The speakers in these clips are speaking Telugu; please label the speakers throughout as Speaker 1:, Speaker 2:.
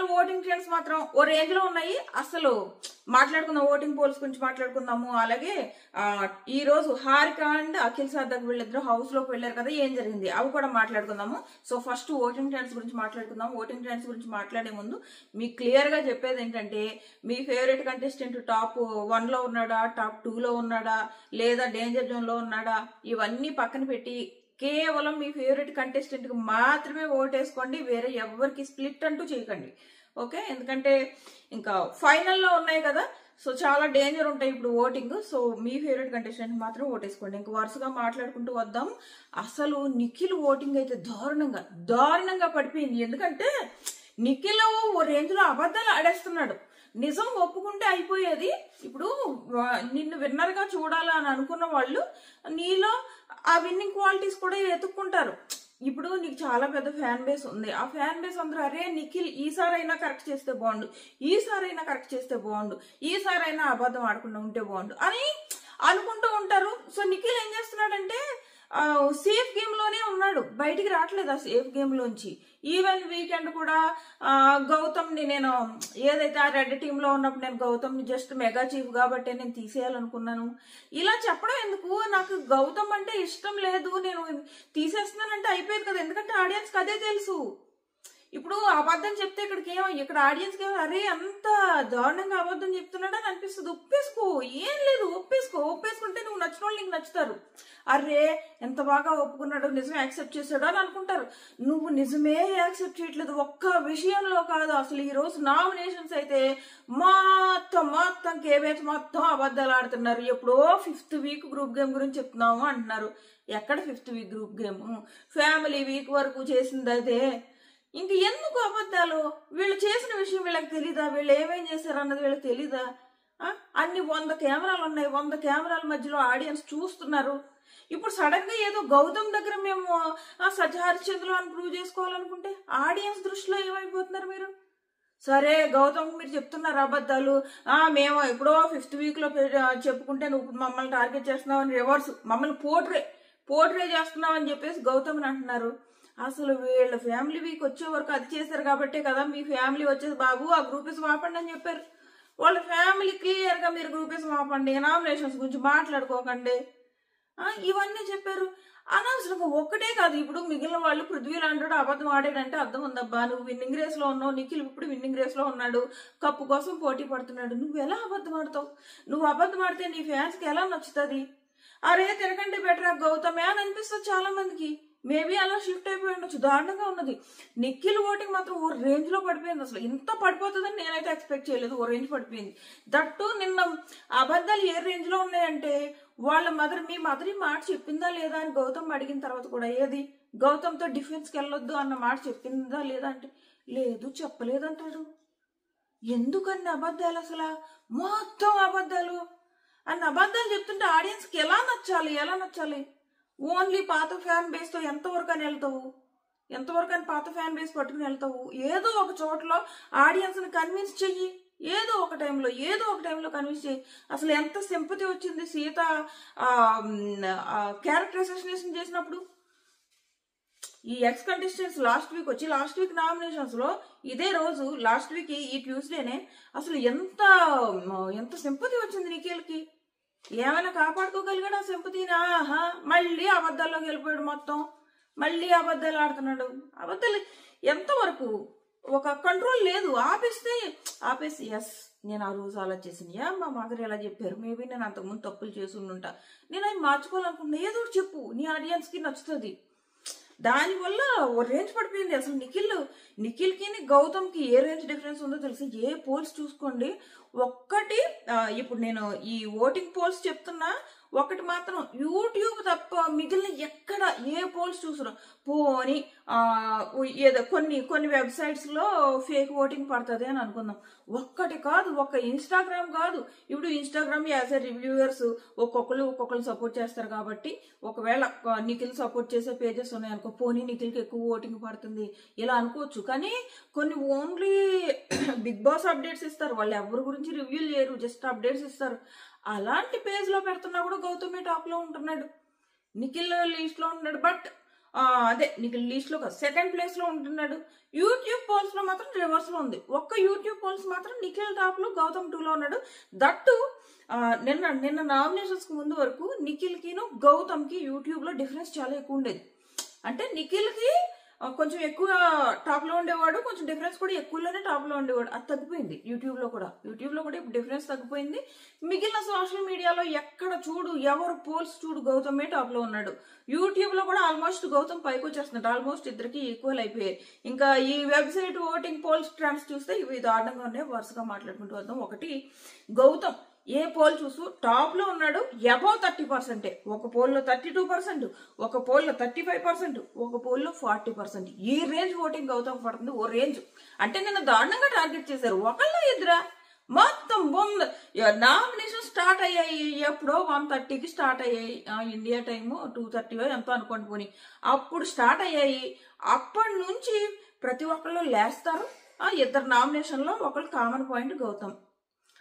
Speaker 1: ఫైనల్ ఓటింగ్ ట్రెండ్స్ మాత్రం ఓ రేంజ్ లో ఉన్నాయి. అసలు మాట్లాడుకుందాం, ఓటింగ్ పోల్స్ గురించి మాట్లాడుకుందాము. అలాగే ఈ రోజు హారిక అండ్ అఖిల్ సార్థక్ వీళ్ళిద్దరు హౌస్ లోకి వెళ్ళారు కదా, ఏం జరిగింది అవి కూడా మాట్లాడుకుందాము. సో ఫస్ట్ ఓటింగ్ ట్రెండ్స్ గురించి మాట్లాడుకుందాం. ఓటింగ్ ట్రెండ్స్ గురించి మాట్లాడే ముందు మీకు క్లియర్ గా చెప్పేది ఏంటంటే, మీ ఫేవరెట్ కంటెస్టెంట్ టాప్ 1 లో ఉన్నాడా, టాప్ 2 లో ఉన్నాడా, లేదా డేంజర్ జోన్ లో ఉన్నాడా, ఇవన్నీ పక్కన పెట్టి కేవలం మీ ఫేవరెట్ కంటెస్టెంట్ కి మాత్రమే ఓటేసుకోండి. వేరే ఎవరికి స్ప్లిట్ అంటూ చేయకండి, ఓకే? ఎందుకంటే ఇంకా ఫైనల్లో ఉన్నాయి కదా, సో చాలా డేంజర్ ఉంటాయి ఇప్పుడు ఓటింగ్. సో మీ ఫేవరెట్ కంటెస్టెంట్ మాత్రం ఓటేసుకోండి. ఇంకా వరుసగా మాట్లాడుకుంటూ వద్దాం. అసలు నిఖిల్ ఓటింగ్ అయితే దారుణంగా పడిపోయింది. ఎందుకంటే నిఖిల్ ఓ రేంజ్ లో అబద్ధాలు ఆడేస్తున్నాడు. నిజం ఒప్పుకుంటే అయిపోయేది. ఇప్పుడు నిన్ను విన్నర్ గా చూడాలని అనుకున్న వాళ్ళు నీలో ఆ విన్నింగ్ క్వాలిటీస్ కూడా ఎత్తుక్కుంటారు. ఇప్పుడు నీకు చాలా పెద్ద ఫ్యాన్ బేస్ ఉంది. ఆ ఫ్యాన్ బేస్ అందరూ అరే నిఖిల్ ఈసారైనా కరెక్ట్ చేస్తే బాగుండు, ఈసారైనా కరెక్ట్ చేస్తే బాగుండు, ఈసారైనా అబద్ధం ఆడకుండా ఉంటే బాగుండు అని అనుకుంటూ ఉంటారు. సో నిఖిల్ ఏం చేస్తున్నాడంటే సేఫ్ గేమ్ లోనే ఉన్నాడు, బయటికి రావట్లేదు ఆ సేఫ్ గేమ్ లోంచి. ఈవెన్ వీకెండ్ కూడా గౌతమ్ ని నేను ఏదైతే ఆ రెడ్ టీమ్ లో ఉన్నప్పుడు నేను గౌతమ్ ని జస్ట్ మెగా చీఫ్ కాబట్టి నేను తీసేయాలనుకున్నాను. ఇలా చెప్పడం ఎందుకు, నాకు గౌతమ్ అంటే ఇష్టం లేదు, నేను తీసేస్తున్నానంటే అయిపోయేది కదా. ఎందుకంటే ఆడియన్స్ కి అదే తెలుసు. ఇప్పుడు అబద్ధం చెప్తే ఇక్కడ ఆడియన్స్ కి అరే అంత దారుణంగా అబద్ధం చెప్తున్నాడని అనిపిస్తుంది. ఒప్పేసుకో, ఏం లేదు, ఒప్పేసుకుంటే నువ్వు నచ్చిన వాళ్ళు నీకు నచ్చుతారు. అరే ఎంత బాగా ఒప్పుకున్నాడు, నిజమే యాక్సెప్ట్ చేశాడు అని అనుకుంటారు. నువ్వు నిజమే యాక్సెప్ట్ చేయట్లేదు ఒక్క విషయంలో కాదు. అసలు ఈ రోజు నామినేషన్స్ అయితే మొత్తం కేబేస్ మొత్తం అబద్ధాలు ఆడుతున్నారు. ఎప్పుడో 5th వీక్ గ్రూప్ గేమ్ గురించి చెప్తున్నాము అంటున్నారు. ఎక్కడ 5th week group game, family week వరకు చేసింది అదే. ఇంక ఎందుకు అబద్ధాలు? వీళ్ళు చేసిన విషయం వీళ్ళకి తెలీదా, వీళ్ళు ఏమేం చేశారు అన్నది వీళ్ళకి తెలీదా? అన్ని 100 కెమెరాలు ఉన్నాయి, 100 కెమెరాల మధ్యలో ఆడియన్స్ చూస్తున్నారు. ఇప్పుడు సడన్ గా ఏదో గౌతమ్ దగ్గర మేము సత్యహరిశ్చంద్రులు అని ప్రూవ్ చేసుకోవాలనుకుంటే ఆడియన్స్ దృష్టిలో ఏమైపోతున్నారు మీరు? సరే గౌతమ్ మీరు చెప్తున్నారు అబద్ధాలు, మేము ఎప్పుడో 5th వీక్ లో చెప్పుకుంటే నువ్వు మమ్మల్ని టార్గెట్ చేస్తున్నావు అని రివర్స్ మమ్మల్ని పోర్ట్రే చేస్తున్నావు అని చెప్పేసి గౌతమ్ అంటున్నారు. అసలు వీళ్ళ ఫ్యామిలీ వీక్ వచ్చే వరకు అది చేశారు కాబట్టే కదా మీ ఫ్యామిలీ వచ్చేసి బాబు ఆ గ్రూపీస్ ఆపండి అని చెప్పారు. వాళ్ళ ఫ్యామిలీ క్లియర్ గా మీరు గ్రూపీస్ ఆపండి, నామినేషన్స్ గురించి మాట్లాడుకోకండి, ఇవన్నీ చెప్పారు. అనవసరంగా ఒక్కటే కాదు, ఇప్పుడు మిగిలిన వాళ్ళు పృథ్వీ లాంటి అబద్ధం ఆడాడంటే అర్థం ఉందబ్బా. నువ్వు విన్నింగ్ రేస్ లో ఉన్నావు, నిఖిల్ ఇప్పుడు విన్నింగ్ రేస్ లో ఉన్నాడు, కప్పు కోసం పోటీ పడుతున్నాడు. నువ్వు ఎలా అబద్ధం ఆడతావు? నువ్వు అబద్ధం ఆడితే నీ ఫ్యాన్స్ కి ఎలా నచ్చుతుంది? అరే తినకంటే బెటర్ గౌతమే అని అనిపిస్తుంది చాలా మందికి. మేబీ అలా షిఫ్ట్ అయిపోయి ఉండొచ్చు. దారుణంగా ఉన్నది. నిఖిల్ ఓటింగ్ మాత్రం ఓ రేంజ్ లో పడిపోయింది. అసలు ఇంత పడిపోతుందని నేనైతే ఎక్స్పెక్ట్ చేయలేదు. ఓ రేంజ్ పడిపోయింది. దట్టు నిన్న అబద్ధాలు ఏ రేంజ్ లో ఉన్నాయంటే వాళ్ళ మీ మదర్ ఈ మాట చెప్పిందా లేదా అని గౌతమ్ అడిగిన తర్వాత కూడా ఏది గౌతమ్ తో డిఫెన్స్ కి వెళ్ళొద్దు అన్న మాట చెప్పిందా లేదా అంటే లేదు చెప్పలేదంటాడు. ఎందుకన్ని అబద్ధాలు? అసలు మొత్తం అబద్ధాలు అన్న అబద్ధాలు చెప్తుంటే ఆడియన్స్ కి ఎలా నచ్చాలి? ఓన్లీ పాత ఫ్యాన్ బేస్ తో ఎంతవరకు అని వెళ్తావు? పాత ఫ్యాన్ బేస్ పట్టుకుని వెళ్తావు? ఏదో ఒక చోట్ల ఆడియన్స్ ని కన్విన్స్ చెయ్యి, ఏదో ఒక టైంలో కన్విన్స్ చెయ్యి. అసలు ఎంత సింపతి వచ్చింది సీత క్యారెక్టర్ అసోసియేషన్ చేసినప్పుడు. ఈ X contestants last week nominations లో ఇదే రోజు లాస్ట్ వీక్ ఈ ట్యూస్డేనే అసలు ఎంత సింపతి వచ్చింది నిఖిల్ కి. ఏమైనా కాపాడుకోగలిగాడు ఆ సింపతిని? మళ్ళీ అబద్ధాల్లోకి వెళ్ళిపోయాడు. మొత్తం మళ్ళీ అబద్ధాలు ఆడుతున్నాడు. అబద్ధాలు ఎంతవరకు? ఒక కంట్రోల్ లేదు. ఆపేసి ఎస్ నేను ఆ రోజు అలా చేసిన, మా మదర్ ఎలా చెప్పారు, మేబీ నేను అంతకుముందు తప్పులు చేసి ఉంటా, నేను అవి మార్చుకోవాలనుకున్నా, ఏదో ఒకటి చెప్పు, నీ ఆడియన్స్ కి నచ్చుతుంది. దానివల్ల ఓ రేంజ్ పడిపోయింది. అసలు నిఖిల్ కి గౌతమ్ కి ఏ రేంజ్ డిఫరెన్స్ ఉందో తెలిసి ఏ పోల్స్ చూసుకోండి. ఒక్కటి ఇప్పుడు నేను ఈ ఓటింగ్ పోల్స్ చెప్తున్నా, ఒకటి మాత్రం యూట్యూబ్ తప్ప మిగిలిన ఎక్కడ ఏ పోల్స్ చూసినా పోని ఏదో కొన్ని వెబ్సైట్స్ లో ఫేక్ ఓటింగ్ పడుతుంది అని అనుకుందాం. ఒక్కటి కాదు, ఒక్క ఇన్స్టాగ్రామ్ కాదు. ఇప్పుడు ఇన్స్టాగ్రామ్ యాజ్ ఎ రివ్యూవర్స్ ఒక్కొక్కరు సపోర్ట్ చేస్తారు కాబట్టి ఒకవేళ నిఖిల్ సపోర్ట్ చేసే పేజెస్ ఉన్నాయనుకో, పోనీ నిఖిల్కి ఎక్కువ ఓటింగ్ పడుతుంది ఇలా అనుకోవచ్చు. కానీ కొన్ని ఓన్లీ బిగ్ బాస్ అప్డేట్స్ ఇస్తారు, వాళ్ళు ఎవరి గురించి రివ్యూలు చేయరు, జస్ట్ అప్డేట్స్ ఇస్తారు. అలాంటి పేజ్ లో పెడుతున్నా కూడా గౌతమి టాప్ లో ఉంటున్నాడు, నిఖిల్ లీస్ట్ లో ఉంటున్నాడు. బట్ అదే నిఖిల్ లీస్ట్ లో సెకండ్ ప్లేస్ లో ఉంటున్నాడు. యూట్యూబ్ పోల్స్ లో మాత్రం రివర్స్ లో ఉంది. ఒక్క యూట్యూబ్ పోల్స్ మాత్రం నిఖిల్ టాప్ లో, గౌతమ్ 2 లో ఉన్నాడు. దట్టు నిన్న నామినేషన్స్ కు ముందు వరకు నిఖిల్ కిను గౌతమ్ కి యూట్యూబ్ లో డిఫరెన్స్ చాలా ఎక్కువ ఉండేది. అంటే నిఖిల్ కి కొంచెం ఎక్కువ టాప్ లో ఉండేవాడు, కొంచెం డిఫరెన్స్ కూడా ఎక్కువలోనే టాప్ లో ఉండేవాడు. అది తగ్గిపోయింది యూట్యూబ్ లో కూడా ఇప్పుడు డిఫరెన్స్ తగ్గిపోయింది. మిగిలిన సోషల్ మీడియాలో ఎక్కడ చూడు, ఎవరు పోల్స్ చూడు, గౌతమే టాప్ లో ఉన్నాడు. యూట్యూబ్ లో కూడా ఆల్మోస్ట్ గౌతమ్ పైకి వచ్చేస్తున్నాడు. ఆల్మోస్ట్ ఇద్దరికి ఈక్వల్ అయిపోయాయి. ఇంకా ఈ వెబ్సైట్ ఓటింగ్ పోల్స్ ట్రెండ్స్ చూస్తే ఇవి దారుణంగా ఉన్నాయి. వరుసగా మాట్లాడుకుంటూ వద్దాం. ఒకటి, గౌతమ్ ఏ పోల్ చూసు టాప్ లో ఉన్నాడు. అబౌవ్ 30%. ఒక పోల్లో 32%, ఒక పోల్లో 35%, ఒక పోల్లో 40%. ఈ రేంజ్ ఓటింగ్ గౌతమ్ పడుతుంది. ఓ రేంజ్ అంటే నిన్న దారుణంగా టార్గెట్ చేశారు. ఒకళ్ళ ఇద్దరా మొత్తం బొమ్మ. నామినేషన్ స్టార్ట్ అయ్యాయి ఎప్పుడో 1:30కి స్టార్ట్ అయ్యాయి. ఇండియా టైము 2:30 ఎంతో అనుకోండి పోనీ. అప్పుడు స్టార్ట్ అయ్యాయి. అప్పటి నుంచి ప్రతి ఒక్కళ్ళు లేస్తారు. ఇద్దరు నామినేషన్ లో ఒకళ్ళు కామన్ పాయింట్ గౌతమ్.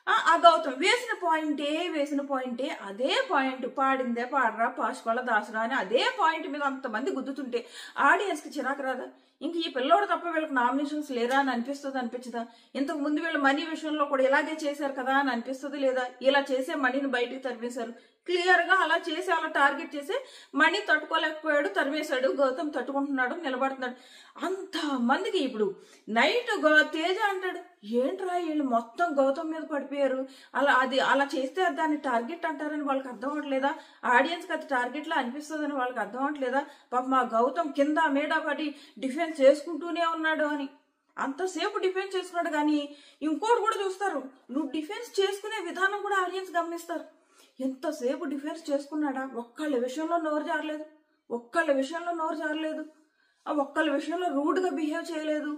Speaker 1: ఆ గౌతమ్ వేసిన పాయింటే అదే పాయింట్, పాడిందే పాడరా, పాష్పాల దాసరా అని అదే పాయింట్ మీద అంతమంది గుద్దుతుంటే ఆడియన్స్ కి చిరాకు రాదా? ఇంక ఈ పిల్లోడు తప్ప వీళ్ళకి నామినేషన్స్ లేరా అని అనిపించదా? ఇంతకు ముందు వీళ్ళు మనీ విషయంలో కూడా ఇలాగే చేశారు కదా అని అనిపిస్తుంది లేదా? ఇలా చేసే మనీని బయటికి తరిమేశారు. క్లియర్ గా అలా చేసి అలా టార్గెట్ చేసి మనీ తట్టుకోలేకపోయాడు, తరిమేశాడు. గౌతమ్ తట్టుకుంటున్నాడు, నిలబడుతున్నాడు. అంత మందికి ఇప్పుడు నైట్ తేజ అంటాడు, ఏంట్రా వీళ్ళు మొత్తం గౌతమ్ మీద పడిపోయారు, అలా చేస్తే దాన్ని టార్గెట్ అంటారని వాళ్ళకి అర్థం అవట్లేదా? ఆడియన్స్ కి అది టార్గెట్ లా అనిపిస్తుందని వాళ్ళకి అర్థం అవట్లేదా? పాప మా గౌతమ్ కింద మీద పడి డిఫెన్స్ చేసుకుంటూనే ఉన్నాడు అని. అంతసేపు డిఫెన్స్ చేసుకున్నాడు. కానీ ఇంకోటి కూడా చూస్తారు, నువ్వు డిఫెన్స్ చేసుకునే విధానం కూడా ఆడియన్స్ గమనిస్తారు. ఎంతసేపు డిఫెన్స్ చేసుకున్నాడా? ఒక్కళ్ళ విషయంలో నోరు జారలేదు, ఒక్కళ్ళ విషయంలో రూడ్ గా బిహేవ్ చేయలేదు.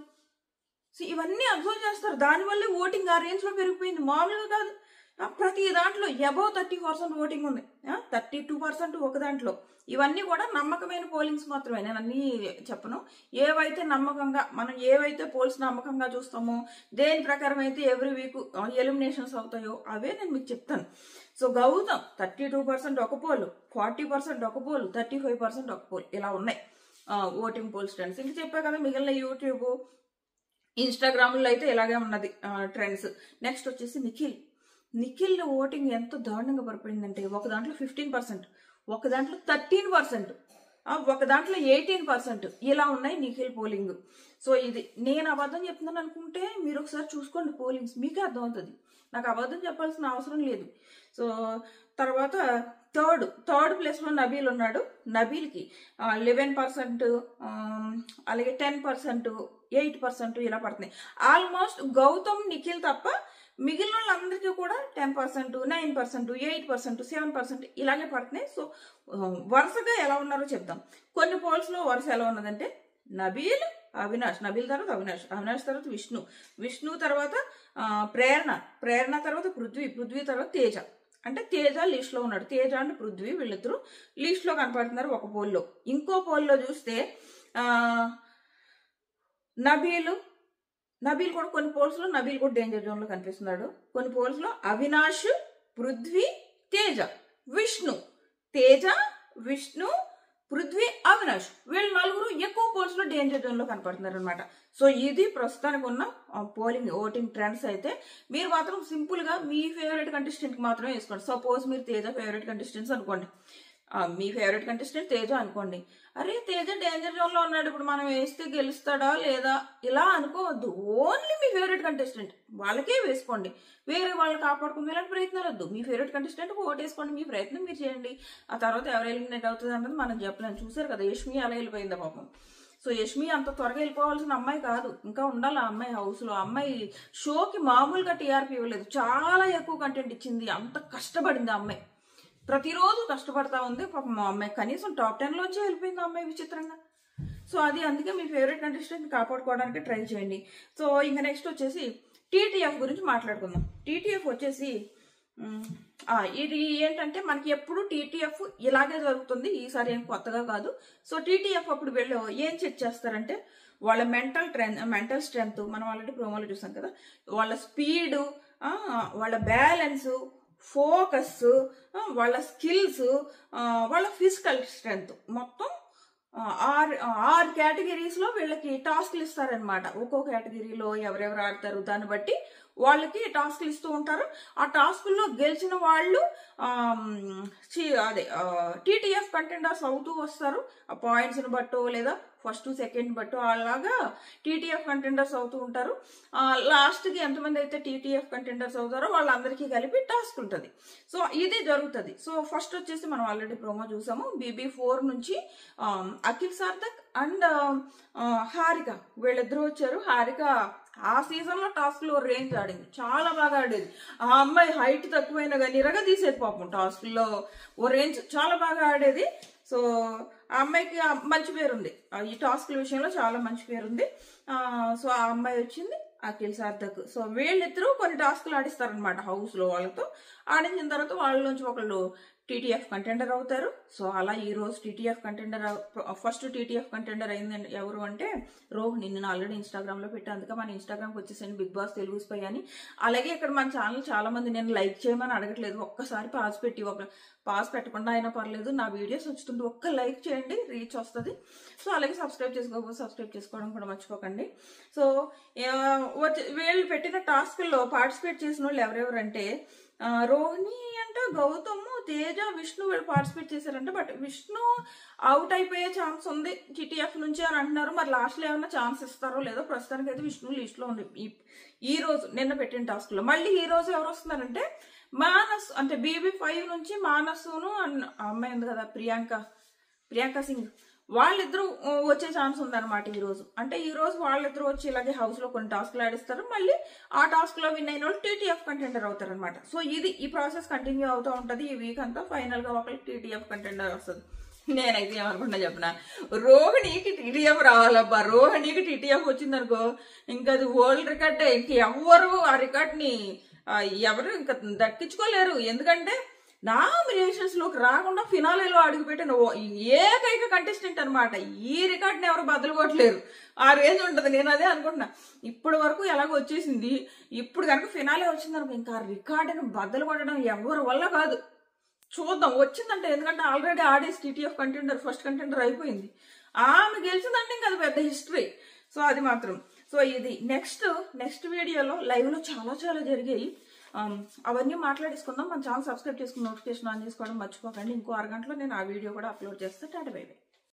Speaker 1: ఇవన్నీ అబ్జర్వ్ చేస్తారు. దానివల్లే ఓటింగ్ ఆ రేంజ్ లో పెరిగిపోయింది. మామూలుగా కాదు. ప్రతి దాంట్లో అబౌవ్ 30% ఓటింగ్ ఉంది. 32% ఒక దాంట్లో. ఇవన్నీ కూడా నమ్మకమైన పోలింగ్స్ మాత్రమే. నేను అన్ని చెప్పను. ఏవైతే నమ్మకంగా మనం ఏవైతే పోల్స్ నమ్మకంగా చూస్తామో, దేని ప్రకారం అయితే ఎవ్రీ వీక్ ఎలిమినేషన్స్ అవుతాయో అవే నేను మీకు చెప్తాను. సో గౌతమ్ 32% ఒక పోలు, 40% ఒక పోలు, 35% ఒక పోల్, ఇలా ఉన్నాయి ఓటింగ్ పోల్స్ ట్రెండ్స్. ఇంక చెప్పా కదా, మిగిలిన యూట్యూబ్, ఇన్స్టాగ్రామ్లో అయితే ఇలాగే ఉన్నది ట్రెండ్స్. నెక్స్ట్ వచ్చేసి నిఖిల్ ఓటింగ్ ఎంత దారుణంగా పడిపోయిందంటే, ఒక దాంట్లో 15%, ఒక దాంట్లో 13%, ఒక దాంట్లో 18%, ఇలా ఉన్నాయి నిఖిల్ పోలింగ్. సో ఇది నేను అబద్ధం చెప్తున్నాను అనుకుంటే మీరు ఒకసారి చూసుకోండి పోలింగ్స్, మీకే అర్థమవుతుంది. నాకు అబద్ధం చెప్పాల్సిన అవసరం లేదు. సో తర్వాత థర్డ్ ప్లేస్ లో నబీల్ ఉన్నాడు. నబీల్కి 11%, అలాగే 10%, 8% ఇలా పడుతున్నాయి. ఆల్మోస్ట్ గౌతమ్, నిఖిల్ తప్ప మిగిలిన వాళ్ళందరికీ కూడా 10%, 9%, 8%, 7% ఇలాగే పడుతున్నాయి. సో వరుసగా ఎలా ఉన్నారో చెప్దాం. కొన్ని పోల్స్ లో వరుస ఎలా ఉన్నదంటే, నబీల్, అవినాష్, నబీల్ తర్వాత అవినాష్ తర్వాత విష్ణు తర్వాత ప్రేరణ తర్వాత పృథ్వీ తర్వాత తేజ. అంటే తేజ లిస్ట్ లో ఉన్నాడు. తేజ అంటే పృథ్వీ, వీళ్ళిద్దరూ లిస్ట్ లో కనపడుతున్నారు ఒక పోల్లో. ఇంకో పోల్లో చూస్తే నబీల్ కూడా కొన్ని పోల్స్ లో నబీల్ కూడా డేంజర్ జోన్ లో కనిపిస్తున్నాడు. కొన్ని పోల్స్ లో అవినాష్, పృథ్వీ, విష్ణు, పృథ్వీ, అవినాష్, వీళ్ళు నలుగురు ఎక్కువ పోల్స్ లో డేంజర్ జోన్ లో కనపడుతున్నారు అనమాట. సో ఇది ప్రస్తుతానికి ఉన్న పోలింగ్ ఓటింగ్ ట్రెండ్స్. అయితే మీరు మాత్రం సింపుల్ గా మీ ఫేవరెట్ కంటెస్టెంట్ కి మాత్రమే వేసుకోండి. సపోజ్ మీరు తేజ ఫేవరెట్ కంటెస్టెంట్స్ అనుకోండి, మీ ఫేవరెట్ కంటెస్టెంట్ తేజ అనుకోండి. అరే తేజ డేంజర్ జోన్ లో ఉన్నాడు, ఇప్పుడు మనం వేస్తే గెలుస్తాడా లేదా ఇలా అనుకోవద్దు. ఓన్లీ మీ ఫేవరెట్ కంటెస్టెంట్ వాళ్ళకే వేసుకోండి. వేరే వాళ్ళు కాపాడుకునే ఇలాంటి ప్రయత్నాలు వద్దు. మీ ఫేవరెట్ కంటెస్టెంట్ ఓటేసుకోండి, మీ ప్రయత్నం మీరు చేయండి. ఆ తర్వాత ఎవరు ఎలిమినేట్ అవుతుంది అన్నది మనం చెప్పలేము. చూసారు కదా యష్మి అలా వెళ్ళిపోయిందా పాపం. సో యష్మి అంత త్వరగా వెళ్ళిపోవాల్సిన అమ్మాయి కాదు, ఇంకా ఉండాలి ఆ అమ్మాయి హౌస్ లో. అమ్మాయి షోకి మామూలుగా టీఆర్పీ ఇవ్వలేదు, చాలా ఎక్కువ కంటెంట్ ఇచ్చింది. అంత కష్టపడింది ఆ అమ్మాయి, ప్రతిరోజు కష్టపడతా ఉంది పాపం. మా అమ్మాయి కనీసం టాప్ 10 లోంచి వెళ్ళిపోయింది ఆ అమ్మాయి, విచిత్రంగా. సో అది అందుకే మీ ఫేవరెట్ కంటెస్టెంట్ కాపాడుకోవడానికి ట్రై చేయండి. సో ఇంకా నెక్స్ట్ వచ్చేసి టీటీఎఫ్ గురించి మాట్లాడుకుందాం. టీటీఎఫ్ వచ్చేసి ఇది ఏంటంటే మనకి ఎప్పుడు టీటీఎఫ్ ఇలాగే జరుగుతుంది, ఈసారి ఏం కొత్తగా కాదు. సో టీటీఎఫ్ అప్పుడు వెళ్ళి ఏం చెక్ చేస్తారంటే వాళ్ళ మెంటల్ స్ట్రెంగ్త్, మనం ఆల్రెడీ ప్రోమోలో చూసాం కదా, వాళ్ళ స్పీడ్, వాళ్ళ బ్యాలెన్స్, ఫోకస్, వాళ్ళ స్కిల్స్, వాళ్ళ ఫిజికల్ స్ట్రెంగ్త్ మొత్తం ఆరు కేటగిరీస్ లో వీళ్ళకి టాస్క్లు ఇస్తారనమాట. ఒక్కో కేటగిరీలో ఎవరెవరు ఆడతారు దాన్ని బట్టి వాళ్ళకి టాస్క్లు ఇస్తూ ఉంటారు. ఆ టాస్కుల్లో గెలిచిన వాళ్ళు అదే టీటీఎఫ్ కంటెండర్స్ అవుతూ వస్తారు. ఆ పాయింట్స్ ని బట్టో లేదా ఫస్ట్ సెకండ్ బట్టో అలాగా టీటీఎఫ్ కంటెండర్స్ అవుతూ ఉంటారు. లాస్ట్ కి ఎంతమంది అయితే టీటీఎఫ్ కంటెండర్స్ అవుతారో వాళ్ళందరికీ కలిపి టాస్క్ ఉంటుంది. సో ఇది జరుగుతుంది. సో ఫస్ట్ వచ్చేసి మనం ఆల్రెడీ ప్రోమో చూసాము. BB4 నుంచి అఖిల్ సార్థక్ అండ్ హారిక వీళ్ళిద్దరూ వచ్చారు. హారిక ఆ సీజన్ లో టాస్క్ లో రేంజ్ ఆడింది, చాలా బాగా ఆడేది. ఆ అమ్మాయి హైట్ తక్కువైనా కానీ ఇరగ తీసేది పాపం. టాస్క్ లో ఓ రేంజ్ చాలా బాగా ఆడేది. సో ఆ అమ్మాయికి మంచి పేరుంది, ఈ టాస్క్ల విషయంలో చాలా మంచి పేరుంది. సో ఆ అమ్మాయి వచ్చింది అఖిల్ సార్థక్. సో వీళ్ళిద్దరూ కొన్ని టాస్క్లు ఆడిస్తారనమాట హౌస్ లో. వాళ్ళతో ఆడించిన తర్వాత వాళ్ళ నుంచి ఒకళ్ళు టీటీఎఫ్ కంటెండర్ అవుతారు. సో అలా ఈ రోజు TTF contender first TTF contender అయిందండి ఎవరు అంటే రోహిణి. నేను ఆల్రెడీ ఇన్స్టాగ్రామ్ లో పెట్టాను, అందుకే మన ఇన్స్టాగ్రామ్కి వచ్చేసాను బిగ్ బాస్ తెలుగు స్పై అని. అలాగే ఇక్కడ మన ఛానల్ చాలా మంది నేను లైక్ చేయమని అడగట్లేదు, ఒక్కసారి పాజ్ పెట్టి పాజ్ పెట్టకుండా అయినా పర్లేదు, నా వీడియోస్ వచ్చుతుంటే ఒక్క లైక్ చేయండి, రీచ్ వస్తుంది. సో అలాగే సబ్స్క్రైబ్ చేసుకోకపోతే సబ్స్క్రైబ్ చేసుకోవడం కూడా మర్చిపోకండి. సో వీళ్ళు పెట్టిన టాస్క్లో పార్టిసిపేట్ చేసిన వాళ్ళు ఎవరెవరంటే రోహిణి అంట, గౌతమ్, తేజ, విష్ణు వీళ్ళు పార్టిసిపేట్ చేశారంట. బట్ విష్ణు అవుట్ అయిపోయే ఛాన్స్ ఉంది టీటీఎఫ్ నుంచి అని అంటున్నారు. మరి లాస్ట్ లో ఏమైనా ఛాన్స్ ఇస్తారో లేదో. ప్రస్తుతానికి అయితే విష్ణు లిస్ట్ లో ఉంది ఈ రోజు నిన్న పెట్టిన టాస్క్ లో. మళ్ళీ ఈ రోజు ఎవరు వస్తున్నారంటే మానస్, అంటే BB5 నుంచి మానసును అమ్మాయి ఉంది కదా ప్రియాంక సింగ్, వాళ్ళిద్దరూ వచ్చే ఛాన్స్ ఉందన్నమాట ఈ రోజు. అంటే ఈ రోజు వాళ్ళిద్దరూ వచ్చి ఇలాగే హౌస్ లో కొన్ని టాస్క్లు ఆడిస్తారు. మళ్ళీ ఆ టాస్క్ లో విన్ అయిన వాళ్ళు టీటీఎఫ్ కంటెండర్ అవుతారనమాట. సో ఈ ప్రాసెస్ కంటిన్యూ అవుతూ ఉంటది ఈ వీక్ అంతా. ఫైనల్ గా ఒకరికి టీటీఎఫ్ కంటెండర్ వస్తుంది. నేనైతే ఏమనుకుంటా చెప్పిన, రోహిణికి టీటీఎఫ్ రావాలబ్బా. రోహిణికి టీటీఎఫ్ వచ్చిందనుకో ఇంకా అది వరల్డ్ రికార్డే. ఇంక ఎవరు ఆ రికార్డ్ ని ఎవరు ఇంకా దక్కించుకోలేరు. ఎందుకంటే నామినేషన్స్ లోకి రాకుండా ఫినాలేలో అడుగుపెట్టిన ఏకైక కంటెస్టెంట్ అనమాట. ఈ రికార్డుని ఎవరు బద్దలు కొట్టలేరు, ఆ రేంజ్ ఉంటుంది. నేను అదే అనుకుంటున్నా. ఇప్పటి వరకు ఎలాగో వచ్చేసింది, ఇప్పుడు కనుక ఫినాలే వచ్చిందనుకో ఇంకా రికార్డుని బద్దలు కొట్టడం ఎవరి వల్ల కాదు. చూద్దాం వచ్చిందంటే, ఎందుకంటే ఆల్రెడీ ఆడేసి టీటీఎఫ్ కంటెండర్ ఫస్ట్ కంటెండర్ అయిపోయింది. ఆమె గెలిచిందంటే ఇంకా అది పెద్ద హిస్టరీ. సో అది మాత్రం. సో ఇది నెక్స్ట్ వీడియోలో లైవ్ లో చాలా జరిగాయి, అవన్నీ మాట్లాడేసుకుందాం. మన ఛానల్ సబ్స్క్రైబ్ చేసుకుని నోటిఫికేషన్ ఆన్ చేసుకోవడం మర్చిపోకండి. ఇంకో అరగంటలో నేను ఆ వీడియో కూడా అప్లోడ్ చేస్తాను. Tata bye by.